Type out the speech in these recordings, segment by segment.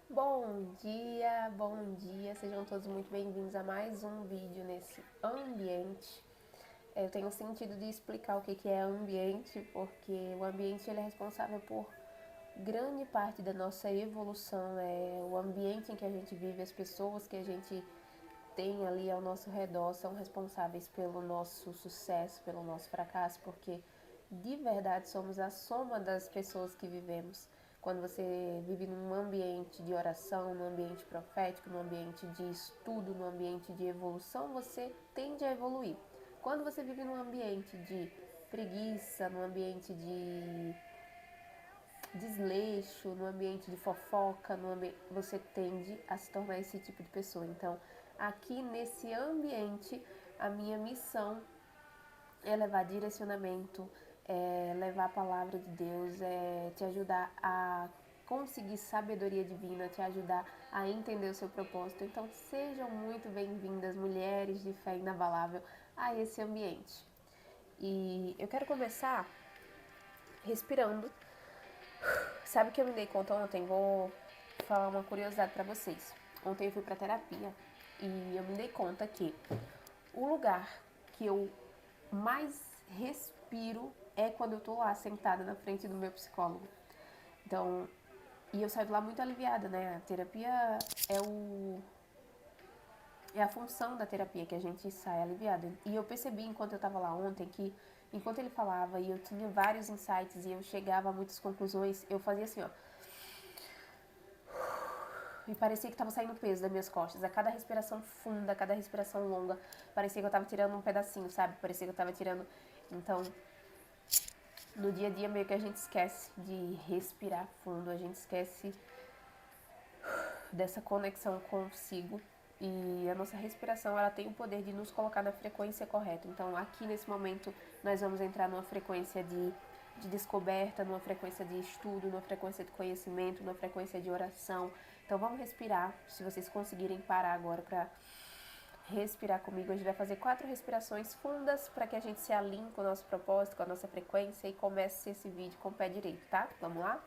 Bom dia, sejam todos muito bem-vindos a mais um vídeo nesse ambiente. Eu tenho sentido de explicar o que é ambiente, porque o ambiente ele é responsável por grande parte da nossa evolução, é o ambiente em que a gente vive, as pessoas que a gente tem ali ao nosso redor são responsáveis pelo nosso sucesso, pelo nosso fracasso, porque de verdade somos a soma das pessoas que vivemos. Quando você vive num ambiente de oração, num ambiente profético, num ambiente de estudo, num ambiente de evolução, você tende a evoluir. Quando você vive num ambiente de preguiça, num ambiente de desleixo, no ambiente de fofoca, você tende a se tornar esse tipo de pessoa. Então, aqui nesse ambiente, a minha missão é levar direcionamento, é levar a palavra de Deus, é te ajudar a conseguir sabedoria divina, te ajudar a entender o seu propósito. Então, sejam muito bem-vindas, mulheres de fé inabalável, a esse ambiente. E eu quero começar respirando. Sabe o que eu me dei conta ontem? Vou falar uma curiosidade pra vocês. Ontem eu fui pra terapia e eu me dei conta que o lugar que eu mais respiro é quando eu tô lá sentada na frente do meu psicólogo. Então, e eu saio de lá muito aliviada, né? A terapia é o é a função da terapia que a gente sai aliviada. E eu percebi enquanto eu tava lá ontem que enquanto ele falava e eu tinha vários insights e eu chegava a muitas conclusões, eu fazia assim, ó. E parecia que tava saindo peso das minhas costas. A cada respiração funda, a cada respiração longa, parecia que eu tava tirando um pedacinho, sabe? Parecia que eu tava tirando. Então, no dia a dia meio que a gente esquece de respirar fundo, a gente esquece dessa conexão consigo. E a nossa respiração, ela tem o poder de nos colocar na frequência correta. Então, aqui nesse momento, nós vamos entrar numa frequência de descoberta, numa frequência de estudo, numa frequência de conhecimento, numa frequência de oração. Então, vamos respirar. Se vocês conseguirem parar agora para respirar comigo, a gente vai fazer 4 respirações fundas para que a gente se alinhe com o nosso propósito, com a nossa frequência e comece esse vídeo com o pé direito, tá? Vamos lá?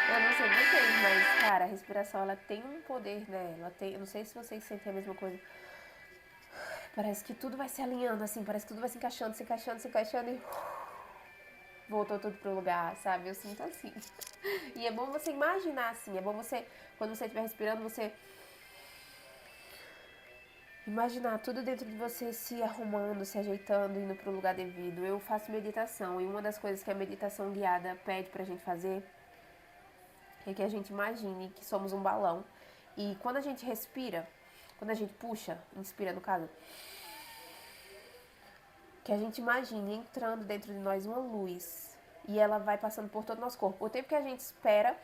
Eu não sei vocês, mas, cara, a respiração, ela tem um poder, né? Ela tem, eu não sei se vocês sentem a mesma coisa. Parece que tudo vai se alinhando, assim, parece que tudo vai se encaixando, se encaixando, se encaixando e voltou tudo pro lugar, sabe? Eu sinto assim. E é bom você imaginar, assim, é bom você, quando você estiver respirando, você imaginar tudo dentro de você se arrumando, se ajeitando, indo pro lugar devido. Eu faço meditação e uma das coisas que a meditação guiada pede pra gente fazer é que a gente imagine que somos um balão. E quando a gente respira, quando a gente puxa, inspira no caso, que a gente imagine entrando dentro de nós uma luz e ela vai passando por todo o nosso corpo. O tempo que a gente espera,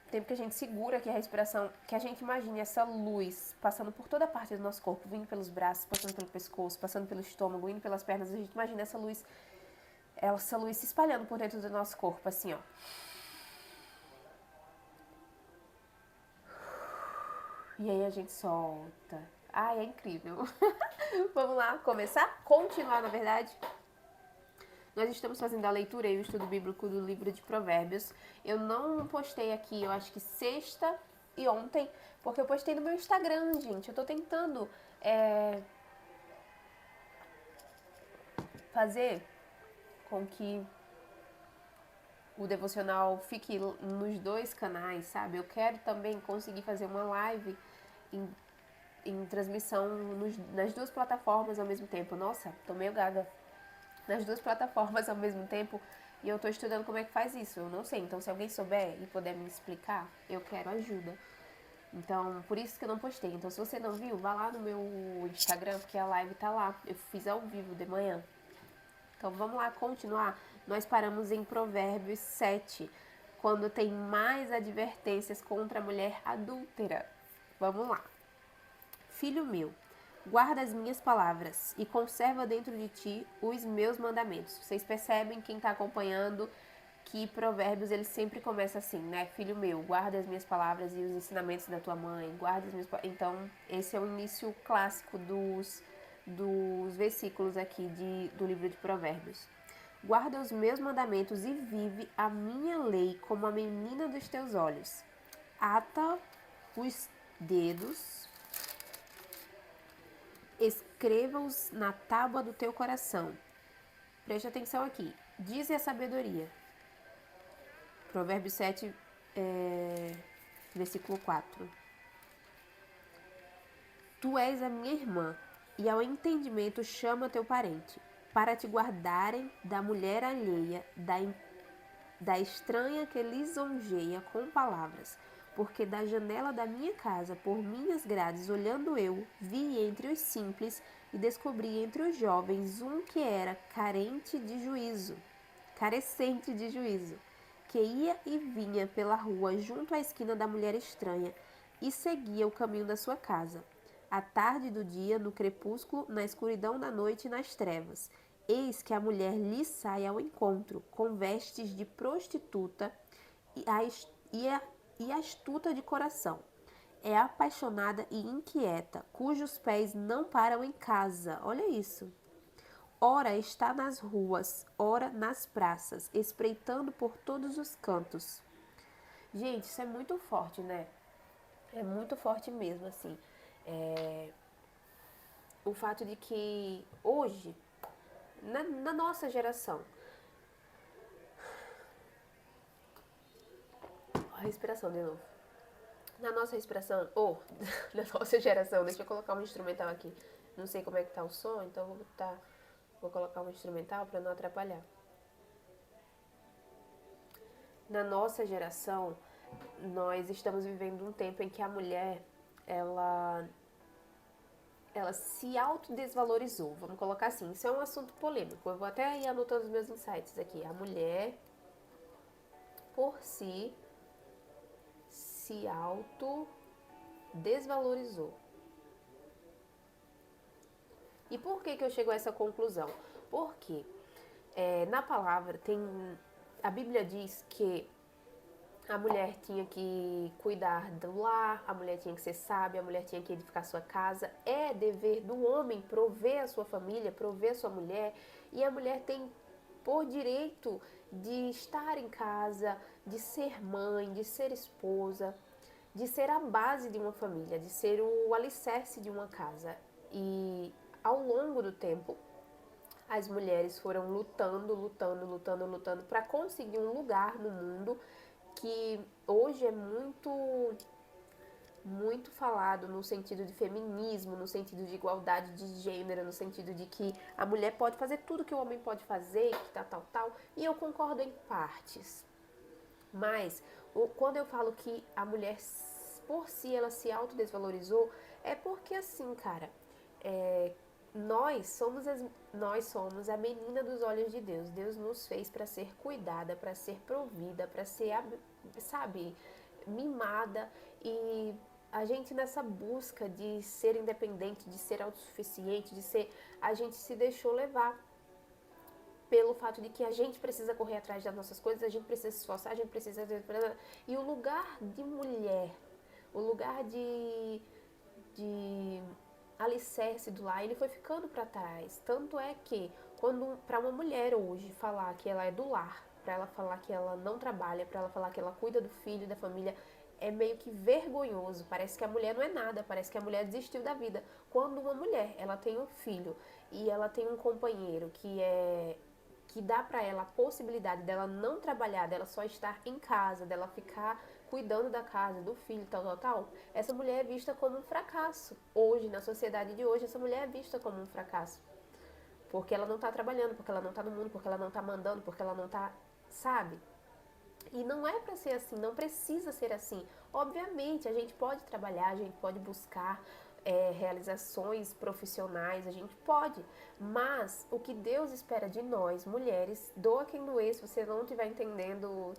o tempo que a gente segura aqui a respiração, que a gente imagine essa luz passando por toda a parte do nosso corpo, vindo pelos braços, passando pelo pescoço, passando pelo estômago, indo pelas pernas, a gente imagina essa luz se espalhando por dentro do nosso corpo, assim, ó. E aí a gente solta. Ai, é incrível. Vamos lá, começar? Continuar, na verdade. Nós estamos fazendo a leitura e o estudo bíblico do livro de Provérbios. Eu não postei aqui, eu acho que sexta e ontem, porque eu postei no meu Instagram, gente. Eu tô tentando fazer com que o devocional fique nos 2 canais, sabe? Eu quero também conseguir fazer uma live em, em transmissão nas 2 plataformas ao mesmo tempo. Nossa, tô meio gaga. Nas 2 plataformas ao mesmo tempo e eu tô estudando como é que faz isso. Eu não sei, então se alguém souber e puder me explicar, eu quero ajuda. Então, por isso que eu não postei. Então, se você não viu, vá lá no meu Instagram, porque a live tá lá. Eu fiz ao vivo de manhã. Então, vamos lá continuar. Nós paramos em Provérbios 7, quando tem mais advertências contra a mulher adúltera. Vamos lá. Filho meu, guarda as minhas palavras e conserva dentro de ti os meus mandamentos. Vocês percebem, quem está acompanhando, que Provérbios ele sempre começa assim, né? Filho meu, guarda as minhas palavras e os ensinamentos da tua mãe, guarda as minhas palavras. Então, esse é o início clássico dos versículos aqui do livro de Provérbios. Guarda os meus mandamentos e vive a minha lei como a menina dos teus olhos. Ata os dedos, escreva-os na tábua do teu coração. Preste atenção aqui. Dize a sabedoria. Provérbios 7, versículo 4. Tu és a minha irmã, e ao entendimento chama teu parente, para te guardarem da mulher alheia, da estranha que lisonjeia com palavras. Porque da janela da minha casa, por minhas grades, olhando eu, vi entre os simples e descobri entre os jovens um que era carecente de juízo, que ia e vinha pela rua junto à esquina da mulher estranha e seguia o caminho da sua casa. À tarde do dia, no crepúsculo, na escuridão da noite e nas trevas. Eis que a mulher lhe sai ao encontro, com vestes de prostituta e astuta de coração. É apaixonada e inquieta, cujos pés não param em casa. Olha isso. Ora está nas ruas, ora nas praças, espreitando por todos os cantos. Gente, isso é muito forte, né? É muito forte mesmo, assim. O fato de que hoje, na nossa geração, a respiração de novo. Na nossa respiração, na nossa geração, deixa eu colocar um instrumental aqui. Não sei como é que tá o som, então vou colocar um instrumental para não atrapalhar. Na nossa geração, nós estamos vivendo um tempo em que a mulher, ela se autodesvalorizou, vamos colocar assim. Isso é um assunto polêmico, eu vou até ir anotando os meus insights aqui. A mulher, por si, se autodesvalorizou. E por que eu chego a essa conclusão? Porque na palavra a Bíblia diz que a mulher tinha que cuidar do lar, a mulher tinha que ser sábia, a mulher tinha que edificar sua casa. É dever do homem prover a sua família, prover a sua mulher. E a mulher tem por direito de estar em casa, de ser mãe, de ser esposa, de ser a base de uma família, de ser o alicerce de uma casa. E ao longo do tempo, as mulheres foram lutando para conseguir um lugar no mundo que hoje é muito falado no sentido de feminismo, no sentido de igualdade de gênero, no sentido de que a mulher pode fazer tudo que o homem pode fazer, que tal, e eu concordo em partes. Mas quando eu falo que a mulher, por si, ela se autodesvalorizou, é porque assim, cara, nós somos a menina dos olhos de Deus. Deus nos fez para ser cuidada, para ser provida, para ser, sabe, mimada. E a gente nessa busca de ser independente, de ser autossuficiente, a gente se deixou levar pelo fato de que a gente precisa correr atrás das nossas coisas, a gente precisa se esforçar, a gente precisa... E o lugar de mulher, o lugar de alicerce do lar, ele foi ficando para trás. Tanto é que, quando para uma mulher hoje falar que ela é do lar, para ela falar que ela não trabalha, para ela falar que ela cuida do filho, da família, é meio que vergonhoso. Parece que a mulher não é nada, parece que a mulher desistiu da vida. Quando uma mulher, ela tem um filho e ela tem um companheiro que dá para ela a possibilidade dela não trabalhar, dela só estar em casa, dela ficar cuidando da casa, do filho, tal, essa mulher é vista como um fracasso. Hoje, na sociedade de hoje, essa mulher é vista como um fracasso. Porque ela não tá trabalhando, porque ela não tá no mundo, porque ela não tá mandando, porque ela não tá, sabe? E não é para ser assim, não precisa ser assim. Obviamente, a gente pode trabalhar, a gente pode buscar realizações profissionais, a gente pode, mas o que Deus espera de nós, mulheres, doa quem doer, se você não estiver entendendo,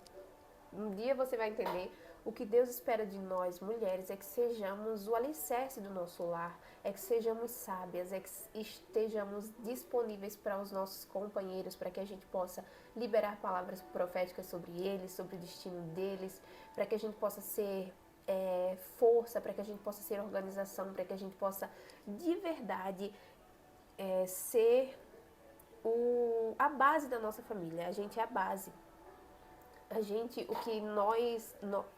um dia você vai entender. O que Deus espera de nós, mulheres, é que sejamos o alicerce do nosso lar, é que sejamos sábias, é que estejamos disponíveis para os nossos companheiros, para que a gente possa liberar palavras proféticas sobre eles, sobre o destino deles, para que a gente possa ser força, para que a gente possa ser organização, para que a gente possa de verdade ser a base da nossa família. A gente é a base. A gente, o que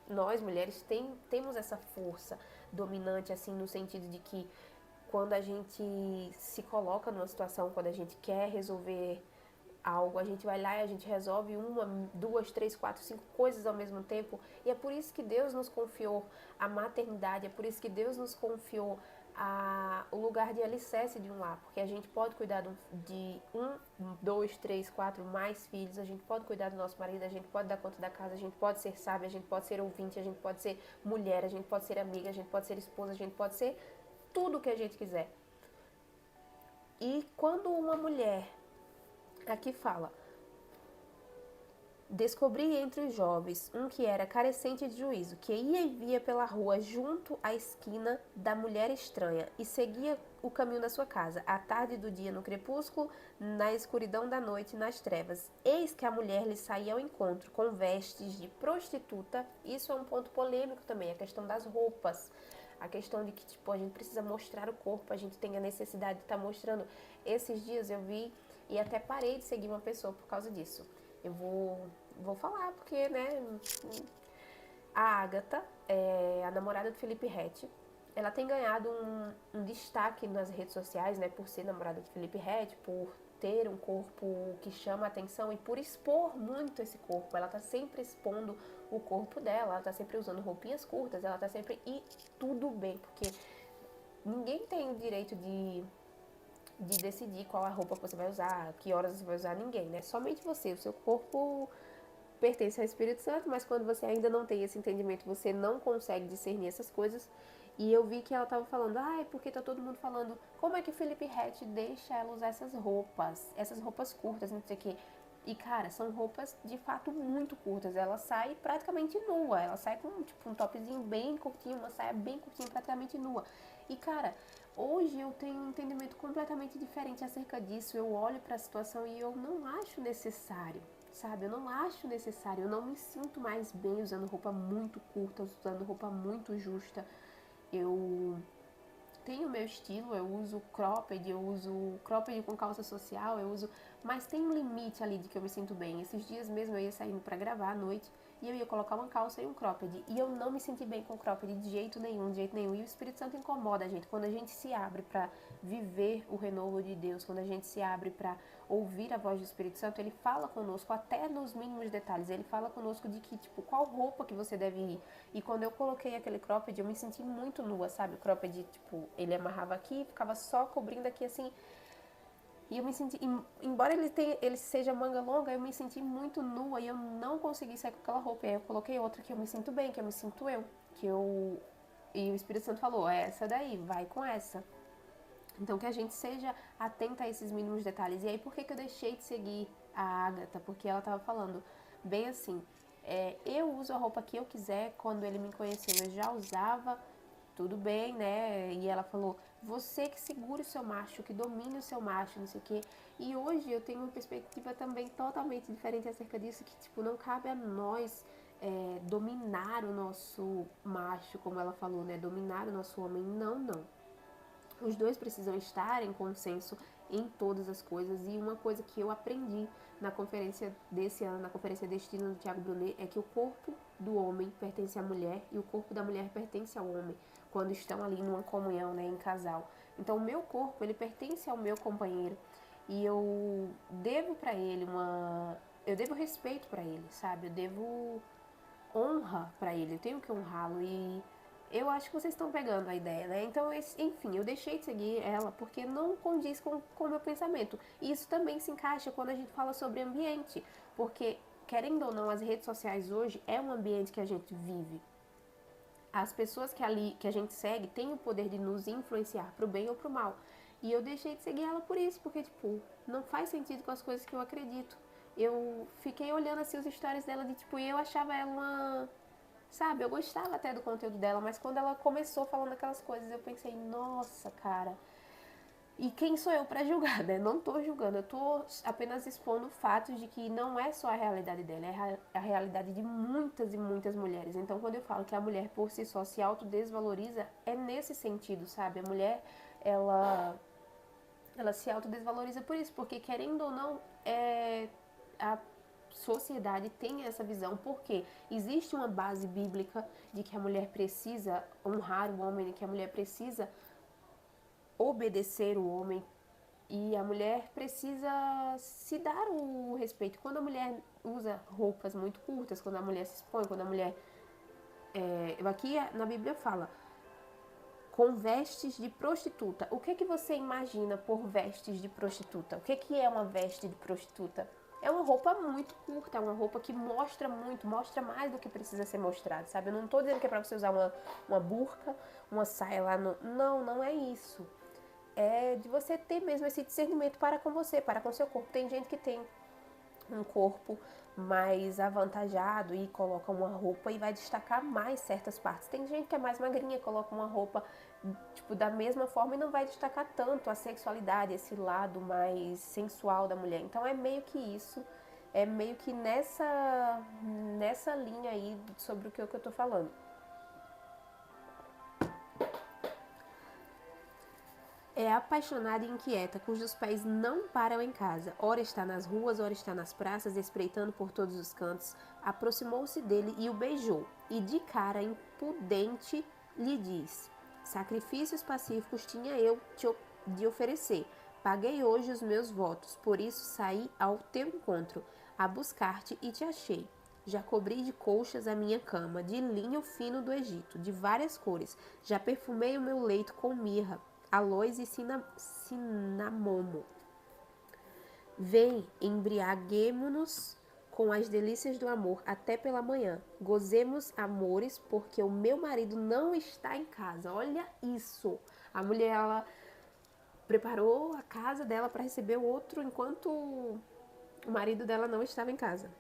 nós mulheres temos essa força dominante, assim, no sentido de que quando a gente se coloca numa situação, quando a gente quer resolver algo, a gente vai lá e a gente resolve uma, duas, três, quatro, cinco coisas ao mesmo tempo. E é por isso que Deus nos confiou a maternidade, é por isso que Deus nos confiou o lugar de alicerce de um lar, porque a gente pode cuidar de um, dois, três, quatro, mais filhos, a gente pode cuidar do nosso marido, a gente pode dar conta da casa, a gente pode ser sábia, a gente pode ser ouvinte, a gente pode ser mulher, a gente pode ser amiga, a gente pode ser esposa, a gente pode ser tudo o que a gente quiser. E quando uma mulher, aqui fala, descobri entre os jovens um que era carecente de juízo, que ia e via pela rua junto à esquina da mulher estranha e seguia o caminho da sua casa, à tarde do dia no crepúsculo, na escuridão da noite nas trevas. Eis que a mulher lhe saía ao encontro com vestes de prostituta. Isso é um ponto polêmico também, a questão das roupas. A questão de que tipo, a gente precisa mostrar o corpo, a gente tem a necessidade de estar mostrando. Esses dias eu vi e até parei de seguir uma pessoa por causa disso. Eu vou falar, porque, né, a Agatha, a namorada do Felipe Ret, ela tem ganhado um destaque nas redes sociais, né, por ser namorada do Felipe Ret, por ter um corpo que chama a atenção e por expor muito esse corpo. Ela tá sempre expondo o corpo dela, ela tá sempre usando roupinhas curtas, ela tá sempre... E tudo bem, porque ninguém tem o direito de decidir qual a roupa que você vai usar, que horas você vai usar, ninguém, né? Somente você, o seu corpo pertence ao Espírito Santo, mas quando você ainda não tem esse entendimento, você não consegue discernir essas coisas. E eu vi que ela tava falando, porque tá todo mundo falando, como é que o Felipe Ret deixa ela usar essas roupas curtas, não sei o quê. E, cara, são roupas de fato muito curtas. Ela sai praticamente nua. Ela sai com tipo um topzinho bem curtinho, uma saia bem curtinha, praticamente nua. E, cara, hoje eu tenho um entendimento completamente diferente acerca disso. Eu olho para a situação e eu não acho necessário, sabe? Eu não acho necessário. Eu não me sinto mais bem usando roupa muito curta, usando roupa muito justa. Eu tenho o meu estilo, eu uso cropped com calça social, mas tem um limite ali de que eu me sinto bem. Esses dias mesmo eu ia saindo para gravar à noite e eu ia colocar uma calça e um cropped e eu não me senti bem com o cropped de jeito nenhum, de jeito nenhum. E o Espírito Santo incomoda a gente quando a gente se abre para viver o renovo de Deus, quando a gente se abre para ouvir a voz do Espírito Santo, ele fala conosco até nos mínimos detalhes. Ele fala conosco de que, tipo, qual roupa que você deve ir. E quando eu coloquei aquele cropped, eu me senti muito nua, sabe? O cropped, tipo, ele amarrava aqui, ficava só cobrindo aqui assim. E eu me senti, embora ele seja manga longa, eu me senti muito nua e eu não consegui sair com aquela roupa. E aí eu coloquei outra que eu me sinto bem, que eu me sinto e o Espírito Santo falou, é essa daí, vai com essa. Então que a gente seja atenta a esses mínimos detalhes. E aí por que eu deixei de seguir a Agatha? Porque ela tava falando bem assim, eu uso a roupa que eu quiser. Quando ele me conheceu eu já usava, tudo bem, né? E ela falou, você que segure o seu macho, que domine o seu macho, não sei o quê. E hoje eu tenho uma perspectiva também totalmente diferente acerca disso, que tipo, não cabe a nós dominar o nosso macho, como ela falou, né? Dominar o nosso homem. Não, não. Os dois precisam estar em consenso em todas as coisas. E uma coisa que eu aprendi na conferência desse ano, na conferência Destino do Tiago Brunet, é que o corpo do homem pertence à mulher e o corpo da mulher pertence ao homem, quando estão ali numa comunhão, né, em casal. Então o meu corpo, ele pertence ao meu companheiro e eu devo para ele eu devo respeito para ele, sabe? Eu devo honra para ele, eu tenho que honrá-lo e eu acho que vocês estão pegando a ideia, né? Então, enfim, eu deixei de seguir ela porque não condiz com o meu pensamento. E isso também se encaixa quando a gente fala sobre ambiente, porque querendo ou não, as redes sociais hoje é um ambiente que a gente vive. As pessoas que a gente segue têm o poder de nos influenciar pro bem ou pro mal. E eu deixei de seguir ela por isso, porque, tipo, não faz sentido com as coisas que eu acredito. Eu fiquei olhando, assim, os stories dela de, tipo, e eu achava ela uma... Sabe, eu gostava até do conteúdo dela, mas quando ela começou falando aquelas coisas, eu pensei, nossa, cara... E quem sou eu pra julgar, né? Não tô julgando, eu tô apenas expondo fatos de que não é só a realidade dela, é a realidade de muitas e muitas mulheres. Então, quando eu falo que a mulher por si só se autodesvaloriza, é nesse sentido, sabe? A mulher, ela se autodesvaloriza por isso, porque querendo ou não, a sociedade tem essa visão, porque existe uma base bíblica de que a mulher precisa honrar o homem, de que a mulher precisa obedecer o homem, e a mulher precisa se dar o respeito. Quando a mulher usa roupas muito curtas, quando a mulher se expõe, quando a mulher... aqui na Bíblia fala, com vestes de prostituta. O que você imagina por vestes de prostituta? O que é uma veste de prostituta? É uma roupa muito curta, é uma roupa que mostra muito, mostra mais do que precisa ser mostrado, sabe? Eu não tô dizendo que é pra você usar uma burca, uma saia lá no... Não, não é isso. É de você ter mesmo esse discernimento para com você, para com seu corpo. Tem gente que tem um corpo mais avantajado e coloca uma roupa e vai destacar mais certas partes. Tem gente que é mais magrinha, coloca uma roupa tipo da mesma forma e não vai destacar tanto a sexualidade, esse lado mais sensual da mulher. Então é meio que isso, é meio que nessa linha aí sobre o que eu tô falando. É apaixonada e inquieta, cujos pés não param em casa. Ora está nas ruas, ora está nas praças, espreitando por todos os cantos. Aproximou-se dele e o beijou. E de cara impudente lhe diz: sacrifícios pacíficos tinha eu de oferecer. Paguei hoje os meus votos, por isso saí ao teu encontro, a buscar-te e te achei. Já cobri de colchas a minha cama, de linho fino do Egito, de várias cores. Já perfumei o meu leito com mirra, aloes e cinamomo. Vem, embriaguemo-nos com as delícias do amor até pela manhã. Gozemos amores, porque o meu marido não está em casa. Olha isso! A mulher, ela preparou a casa dela para receber o outro enquanto o marido dela não estava em casa.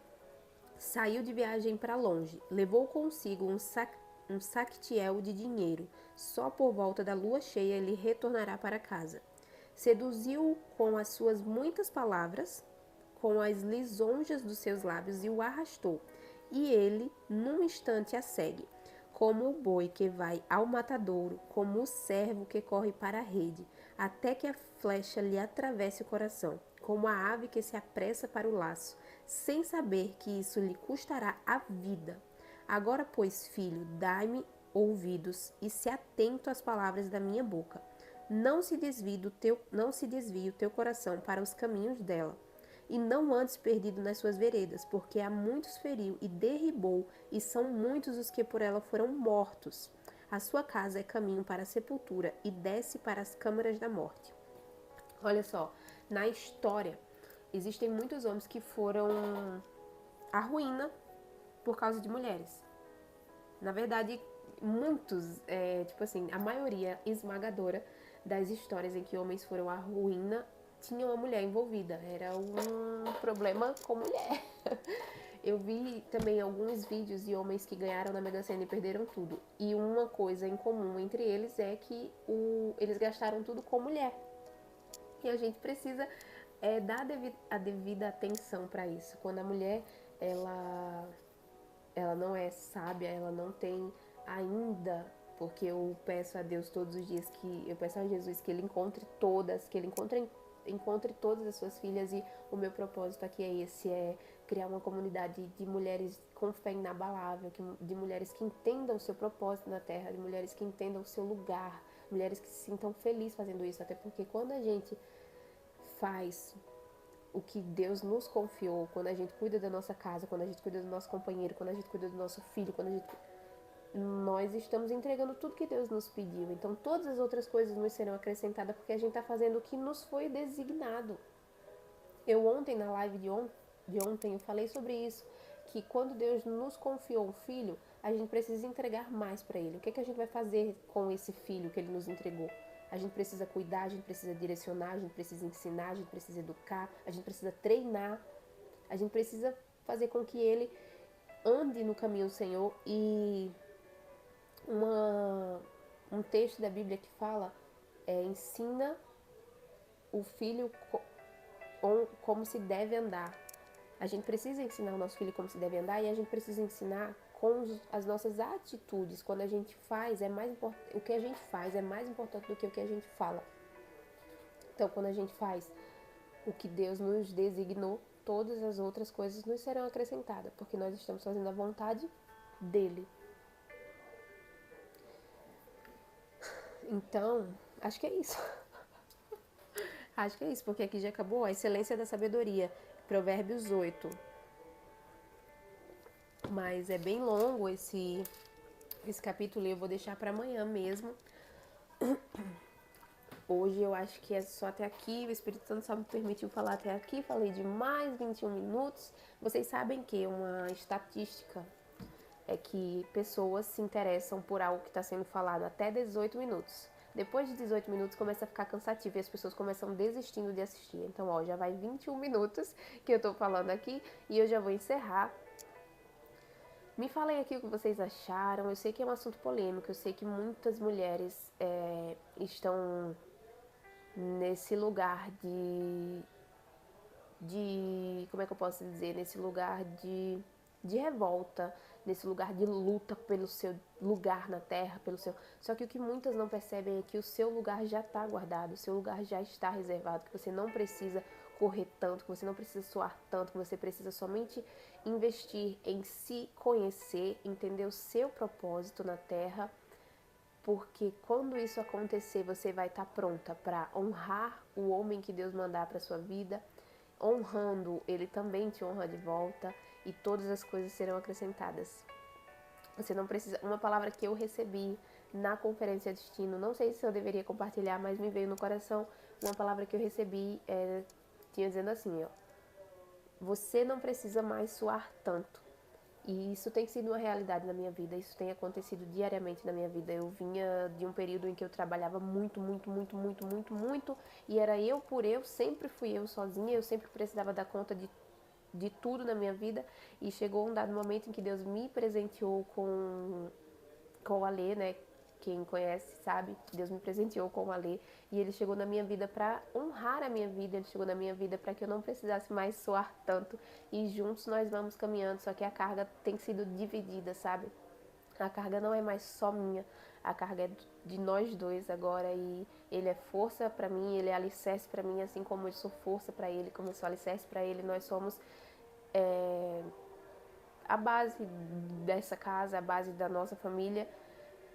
Saiu de viagem para longe, levou consigo um sactiel de dinheiro. Só por volta da lua cheia ele retornará para casa. Seduziu-o com as suas muitas palavras, com as lisonjas dos seus lábios, e o arrastou. E ele, num instante, a segue, como o boi que vai ao matadouro, como o servo que corre para a rede, até que a flecha lhe atravesse o coração, como a ave que se apressa para o laço, sem saber que isso lhe custará a vida. Agora, pois, filho, dai-me ouvidos e se atento às palavras da minha boca. Não se desvie o teu coração para os caminhos dela, e não andes perdido nas suas veredas, porque a muitos feriu e derribou, e são muitos os que por ela foram mortos. A sua casa é caminho para a sepultura, e desce para as câmaras da morte. Olha só, na história, existem muitos homens que foram à ruína por causa de mulheres. Na verdade, muitos, tipo assim, a maioria esmagadora das histórias em que homens foram à ruína tinha uma mulher envolvida. Era um problema com mulher. Eu vi também alguns vídeos de homens que ganharam na Mega Sena e perderam tudo. E uma coisa em comum entre eles é que eles gastaram tudo com mulher. E a gente precisa dar a devida atenção para isso. Quando a mulher, ela não é sábia, ela não tem ainda, porque eu peço a Deus todos os dias eu peço a Jesus que ele encontre todas, que ele encontre todas as suas filhas, e o meu propósito aqui é esse, é criar uma comunidade de mulheres com fé inabalável, de mulheres que entendam o seu propósito na terra, de mulheres que entendam o seu lugar, mulheres que se sintam felizes fazendo isso, até porque quando a gente faz o que Deus nos confiou, quando a gente cuida da nossa casa, quando a gente cuida do nosso companheiro, quando a gente cuida do nosso filho, nós estamos entregando tudo que Deus nos pediu. Então todas as outras coisas nos serão acrescentadas, porque a gente está fazendo o que nos foi designado. Eu ontem, na live de ontem, eu falei sobre isso. que quando Deus nos confiou um filho, a gente precisa entregar mais para ele. O que é que a gente vai fazer com esse filho que ele nos entregou? A gente precisa cuidar, a gente precisa direcionar, a gente precisa ensinar, a gente precisa educar, a gente precisa treinar, a gente precisa fazer com que ele ande no caminho do Senhor. E um texto da Bíblia que fala, ensina o filho como se deve andar. A gente precisa ensinar o nosso filho como se deve andar, e a gente precisa ensinar com as nossas atitudes. Quando a gente faz, o que a gente faz é mais importante do que o que a gente fala. Então, quando a gente faz o que Deus nos designou, todas as outras coisas nos serão acrescentadas, porque nós estamos fazendo a vontade dele. Então, acho que é isso. Acho que é isso, porque aqui já acabou a excelência da sabedoria, Provérbios 8. Mas é bem longo esse capítulo, e eu vou deixar para amanhã mesmo. Hoje eu acho que é só até aqui, o Espírito Santo só me permitiu falar até aqui, falei de mais 21 minutos. Vocês sabem que uma estatística é que pessoas se interessam por algo que está sendo falado até 18 minutos. Depois de 18 minutos começa a ficar cansativo e as pessoas começam desistindo de assistir. Então, já vai 21 minutos que eu tô falando aqui e eu já vou encerrar. Me falem aqui o que vocês acharam. Eu sei que é um assunto polêmico, eu sei que muitas mulheres estão nesse lugar como é que eu posso dizer? Nesse lugar de revolta, nesse lugar de luta pelo seu lugar na terra, Só que o que muitas não percebem é que o seu lugar já está guardado, o seu lugar já está reservado, que você não precisa correr tanto, que você não precisa suar tanto, que você precisa somente investir em se conhecer, entender o seu propósito na terra, porque quando isso acontecer, você vai estar pronta para honrar o homem que Deus mandar para sua vida. Honrando, ele também te honra de volta, e todas as coisas serão acrescentadas. Você não precisa... Uma palavra que eu recebi na conferência Destino, não sei se eu deveria compartilhar, mas me veio no coração uma palavra que eu recebi, tinha dizendo assim, você não precisa mais suar tanto. E isso tem sido uma realidade na minha vida, isso tem acontecido diariamente na minha vida. Eu vinha de um período em que eu trabalhava muito, e era eu por eu, sempre fui eu sozinha, eu sempre precisava dar conta de tudo na minha vida, e chegou um dado momento em que Deus me presenteou com o Alê, né? Quem conhece sabe, Deus me presenteou com o Alê, e ele chegou na minha vida para honrar a minha vida, ele chegou na minha vida para que eu não precisasse mais suar tanto, e juntos nós vamos caminhando, só que a carga tem sido dividida, sabe? A carga não é mais só minha, a carga é de nós dois agora, e ele é força para mim, ele é alicerce para mim, assim como eu sou força para ele, como eu sou alicerce para ele, nós somos a base dessa casa, a base da nossa família.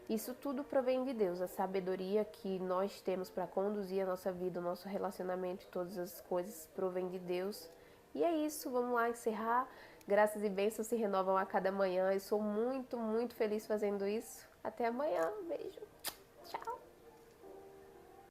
Isso tudo provém de Deus, a sabedoria que nós temos para conduzir a nossa vida, o nosso relacionamento, todas as coisas provém de Deus. E é isso, vamos lá encerrar. Graças e bênçãos se renovam a cada manhã. Eu sou muito, muito feliz fazendo isso. Até amanhã, beijo, tchau.